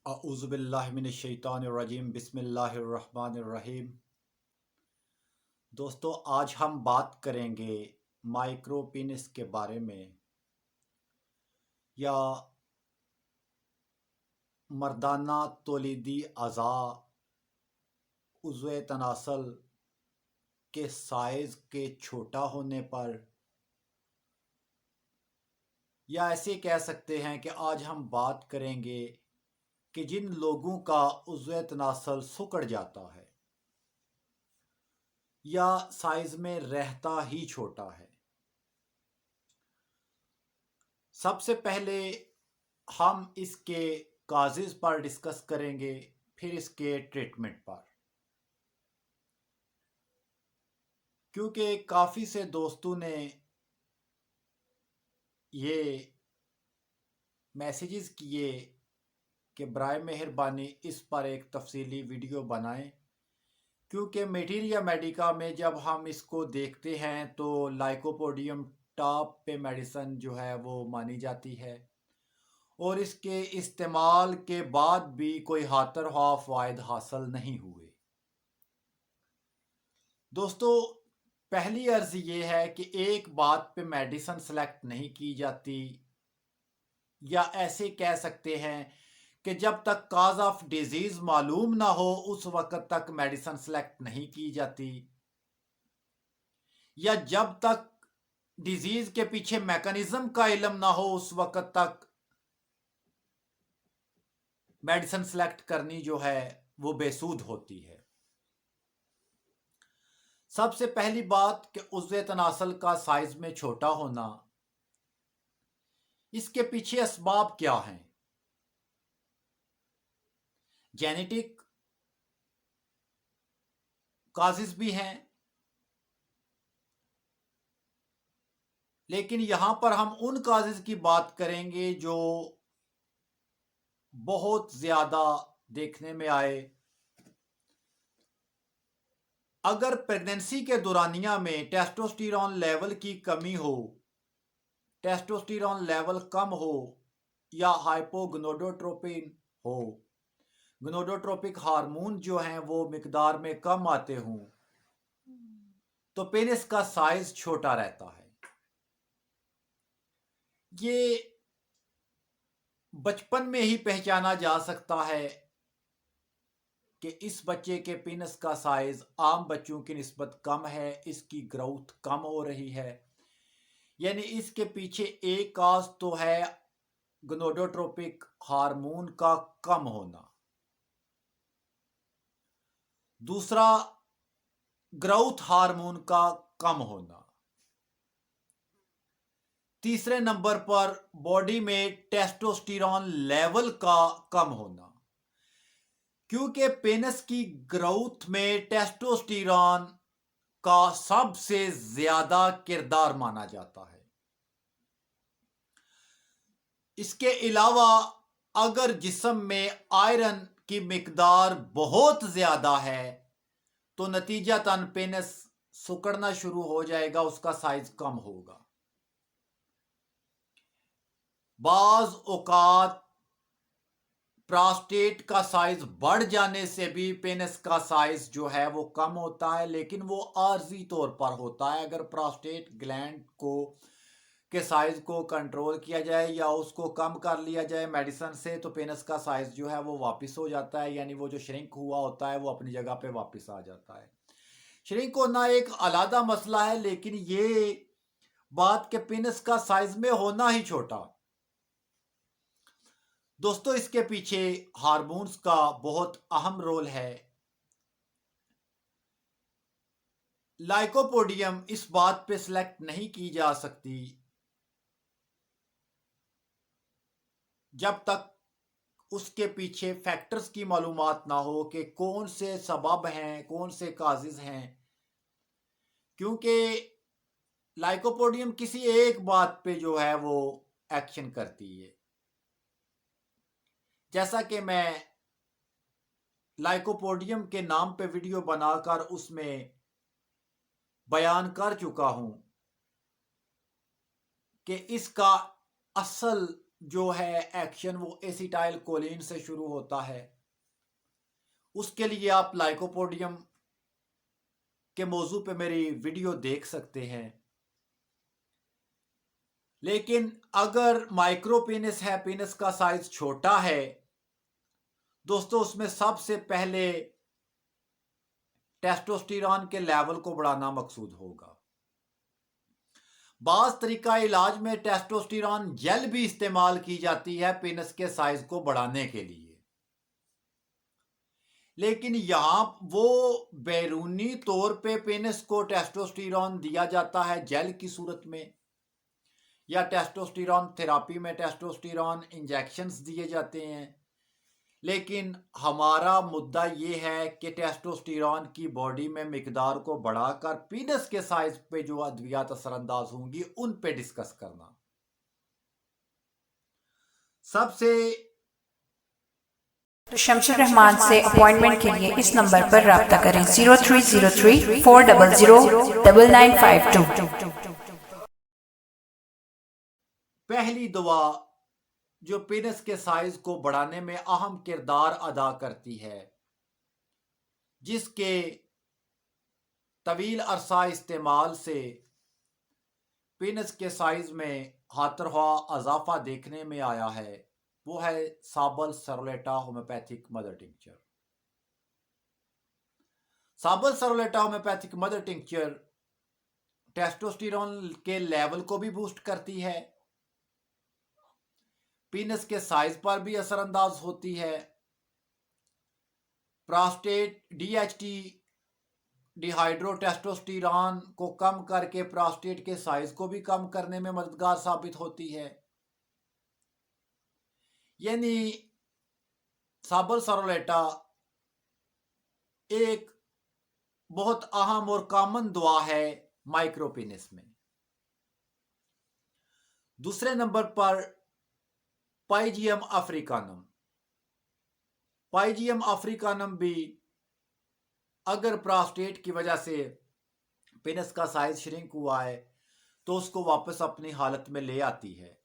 अऊज़ुबिल्लाहिमिनश्शैतानिर्रजीम बिस्मिल्लाहिर्रहमानिर्रहीम। दोस्तों, आज हम बात करेंगे माइक्रो पेनिस के बारे में, या मर्दाना तौलीदी अज़ा उज़्वे तनासल के साइज़ के छोटा होने पर, या ऐसे कह सकते हैं कि आज हम बात करेंगे कि जिन लोगों का उज़्वे तनासल सिकुड़ जाता है या साइज़ में रहता ही छोटा है। सबसे पहले हम इसके काजेज़ पर डिस्कस करेंगे, फिर इसके ट्रीटमेंट पर, क्योंकि काफ़ी से दोस्तों ने ये मैसेजेस किए कि बराए मेहरबानी इस पर एक तफसीली वीडियो बनाएं, क्योंकि मटीरिया मेडिका में जब हम इसको देखते हैं तो लाइकोपोडियम टॉप पे मेडिसन जो है वो मानी जाती है, और इसके इस्तेमाल के बाद भी कोई हाथर ख्वाह फ़ायदे हासिल नहीं हुए। दोस्तों, पहली अर्ज़ ये है कि एक बात पे मेडिसिन सेलेक्ट नहीं की जाती, या ऐसे कह सकते हैं कि जब तक काज ऑफ डिजीज़ मालूम ना हो उस वक़्त तक मेडिसिन सेलेक्ट नहीं की जाती, या जब तक डिजीज़ के पीछे मैकेनिज्म का इल्म ना हो उस वक़्त तक मेडिसिन सेलेक्ट करनी जो है वो बेसूद होती है। सबसे पहली बात कि उज़्वे तनासल का साइज में छोटा होना, इसके पीछे असबाब क्या हैं? जेनेटिक काजेज़ भी हैं, लेकिन यहां पर हम उन काजेज़ की बात करेंगे जो बहुत ज़्यादा देखने में आए। अगर प्रेगनेंसी के दौरानिया में टेस्टोस्टेरोन लेवल की कमी हो, टेस्टोस्टेरोन लेवल कम हो, या हाइपोगोनाडोट्रोपिन हो, गोनाडोट्रोपिक हार्मोन जो हैं वो मिकदार में कम आते हों, तो पेनिस का साइज छोटा रहता है। ये बचपन में ही पहचाना जा सकता है कि इस बच्चे के पेनिस का साइज आम बच्चों की निस्बत कम है, इसकी ग्रोथ कम हो रही है। यानी इसके पीछे एक काज तो है गोनाडोट्रोपिक हार्मोन का कम होना, दूसरा ग्रोथ हार्मोन का कम होना, तीसरे नंबर पर बॉडी में टेस्टोस्टेरोन लेवल का कम होना, क्योंकि पेनिस की ग्रोथ में टेस्टोस्टेरोन का सबसे ज्यादा किरदार माना जाता है। इसके अलावा अगर जिस्म में आयरन की मिकदार बहुत ज्यादा है तो नतीजतन पेनिस सिकुड़ना शुरू हो जाएगा, उसका साइज कम होगा। बाज औकात प्रोस्टेट का साइज बढ़ जाने से भी पेनिस का साइज जो है वो कम होता है, लेकिन वो आर्जी तौर पर होता है। अगर प्रोस्टेट ग्लैंड को के साइज को कंट्रोल किया जाए या उसको कम कर लिया जाए मेडिसिन से, तो पेनिस का साइज जो है वो वापस हो जाता है, यानी वो जो श्रिंक हुआ होता है वो अपनी जगह पे वापस आ जाता है। श्रिंक होना एक अलग मसला है, लेकिन ये बात के पेनिस का साइज में होना ही छोटा, दोस्तों इसके पीछे हार्मोन्स का बहुत अहम रोल है। लाइकोपोडियम इस बात पे सिलेक्ट नहीं की जा सकती जब तक उसके पीछे फैक्टर्स की मालूमात ना हो कि कौन से सबब हैं, कौन से काजेज हैं, क्योंकि लाइकोपोडियम किसी एक बात पे जो है वो एक्शन करती है। जैसा कि मैं लाइकोपोडियम के नाम पे वीडियो बनाकर उसमें बयान कर चुका हूं कि इसका असल जो है एक्शन वो एसिटाइल कोलिन से शुरू होता है। उसके लिए आप लाइकोपोडियम के मौजू पे मेरी वीडियो देख सकते हैं। लेकिन अगर माइक्रो पेनिस है, पेनिस का साइज छोटा है दोस्तों, उसमें सबसे पहले टेस्टोस्टेरॉन के लेवल को बढ़ाना मकसूद होगा। बाज तरीका इलाज में टेस्टोस्टेरॉन जेल भी इस्तेमाल की जाती है पेनिस के साइज को बढ़ाने के लिए, लेकिन यहां वो बैरूनी तौर पे पेनिस को टेस्टोस्टेरॉन दिया जाता है जेल की सूरत में, या टेस्टोस्टेरॉन थेरापी में टेस्टोस्टेरॉन इंजेक्शंस दिए जाते हैं। लेकिन हमारा मुद्दा ये है कि टेस्टोस्टेरॉन की बॉडी में मिकदार को बढ़ाकर पीनस के साइज पे जो अद्वियात असरअंदाज होंगी उन पे डिस्कस करना। सबसे तो शमशुर रहमान से अपॉइंटमेंट के लिए इस नंबर पर राब्ता करें 0303-400-9952। पहली दवा जो पेनिस के साइज को बढ़ाने में अहम किरदार अदा करती है, जिसके तवील अरसा इस्तेमाल से पेनिस के साइज में हाथरहा अजाफा देखने में आया है, वो है साबल सरोलेटा होम्योपैथिक मदर टिंक्चर। साबल सरोलेटा होम्योपैथिक मदर टिंक्चर टेस्टोस्टेरॉन के लेवल को भी बूस्ट करती है, पीनस के साइज पर भी असरअंदाज होती है, प्रोस्टेट डीएचटी डिहाइड्रोटेस्टोस्टेरॉन को कम करके प्रोस्टेट के साइज को भी कम करने में मददगार साबित होती है। यानी साबल सरोलेटा एक बहुत अहम और कॉमन दवा है माइक्रोपेनिस में। दूसरे नंबर पर पाइजियम अफ्रीकानम। पाइजियम अफ्रीकानम भी अगर प्रोस्टेट की वजह से पेनिस का साइज श्रिंक हुआ है तो उसको वापस अपनी हालत में ले आती है।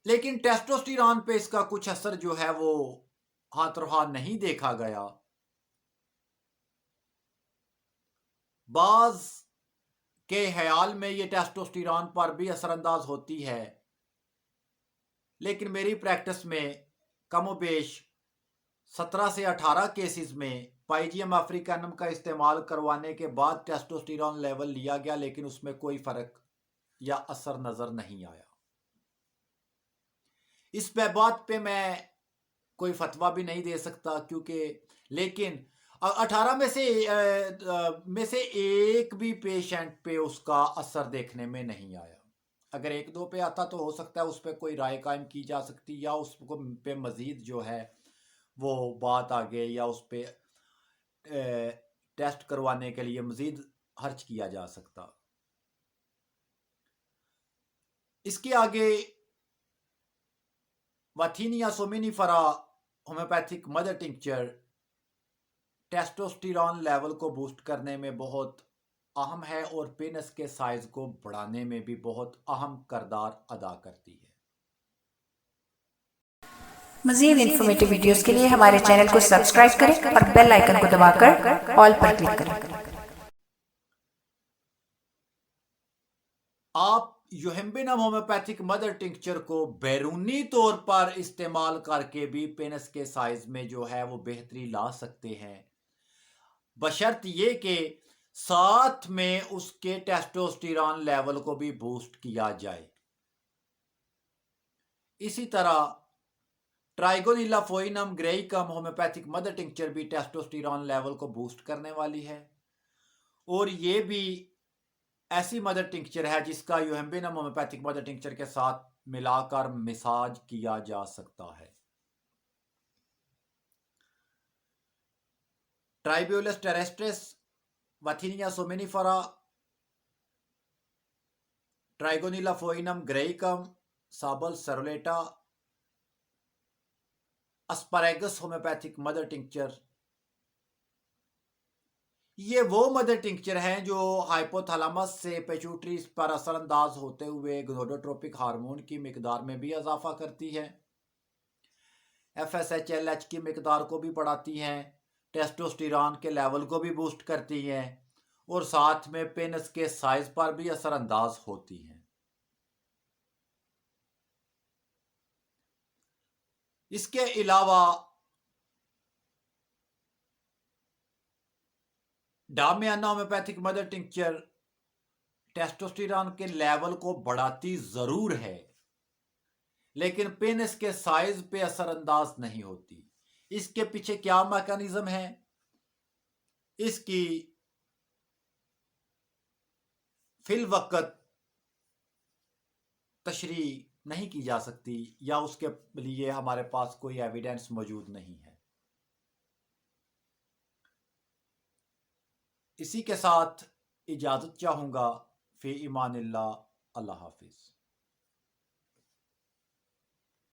लेकिन टेस्टोस्टेरॉन पे इसका कुछ असर जो है वो हाथरहा नहीं देखा गया। बाज के ख्याल में ये टेस्टोस्टेरॉन पर भी असरअंदाज होती है, लेकिन मेरी प्रैक्टिस में कमोबेश 17 से 18 केसेस में पाइजियम अफ्रीकानम का इस्तेमाल करवाने के बाद टेस्टोस्टेरॉन लेवल लिया गया, लेकिन उसमें कोई फर्क या असर नजर नहीं आया। इस बात पे मैं कोई फतवा भी नहीं दे सकता, क्योंकि लेकिन 18 में से एक भी पेशेंट पे उसका असर देखने में नहीं आया। अगर एक दो पे आता तो हो सकता है उस पर कोई राय कायम की जा सकती, या उसको पे मजीद जो है वो बात आगे, या उस पर टेस्ट करवाने के लिए मजीद खर्च किया जा सकता। इसके आगे withania somnifera homeopathic mother tincture testosterone level को बूस्ट करने में बहुत अहम है और पेनिस के साइज को बढ़ाने में भी बहुत अहम किरदार अदा करती है। मज़ीद इन्फॉर्मेटिव वीडियोस के लिए हमारे चैनल को सब्सक्राइब करें और बेल आइकन को दबाकर ऑल पर क्लिक करें। आप यूहेम्बिनम होम्योपैथिक मदर टिंक्चर को बैरूनी तौर पर इस्तेमाल करके भी पेनिस के साइज में जो है वो बेहतरी ला सकते हैं, बशर्त ये कि साथ में उसके टेस्टोस्टेरॉन लेवल को भी बूस्ट किया जाए। इसी तरह ट्राइगोनिलाफोइनम ग्रेइकम होम्योपैथिक मदर टिंक्चर भी टेस्टोस्टेरॉन लेवल को बूस्ट करने वाली है, और ये भी ऐसी मदर टिंक्चर है जिसका यूहेम्बिनम होम्योपैथिक मदर टिंक्चर के साथ मिलाकर मिसाज किया जा सकता है। ट्राइब्यूलस टेरेस्ट्रिस, वाथीनिया सोमिनिफेरा, ट्राइगोनिलाफोइनम ग्रेइकम, साबल सरोलेटा, अस्परेगस होम्योपैथिक मदर टिंक्चर, ये वो मदर टिंक्चर हैं जो हाइपोथैलेमस से पिट्यूटरी पर असरअंदाज होते हुए गोनाडोट्रोपिक हार्मोन की मिकदार में भी इजाफा करती है, FSH-LH की मिकदार को भी बढ़ाती हैं, टेस्टोस्टेरोन के लेवल को भी बूस्ट करती हैं और साथ में पेनिस के साइज पर भी असरअंदाज होती हैं। इसके अलावा डामियाना होम्योपैथिक मदर टिंक्चर टेस्टोस्टेरोन के लेवल को बढ़ाती जरूर है, लेकिन पेनिस के साइज पे असरअंदाज नहीं होती। इसके पीछे क्या मैकेनिज्म है, इसकी फिल वक्त तशरीह नहीं की जा सकती या उसके लिए हमारे पास कोई एविडेंस मौजूद नहीं है। इसी के साथ इजाज़त चाहूँगा। फ़ी इमानिल्लाह। अल्लाह हाफिज़।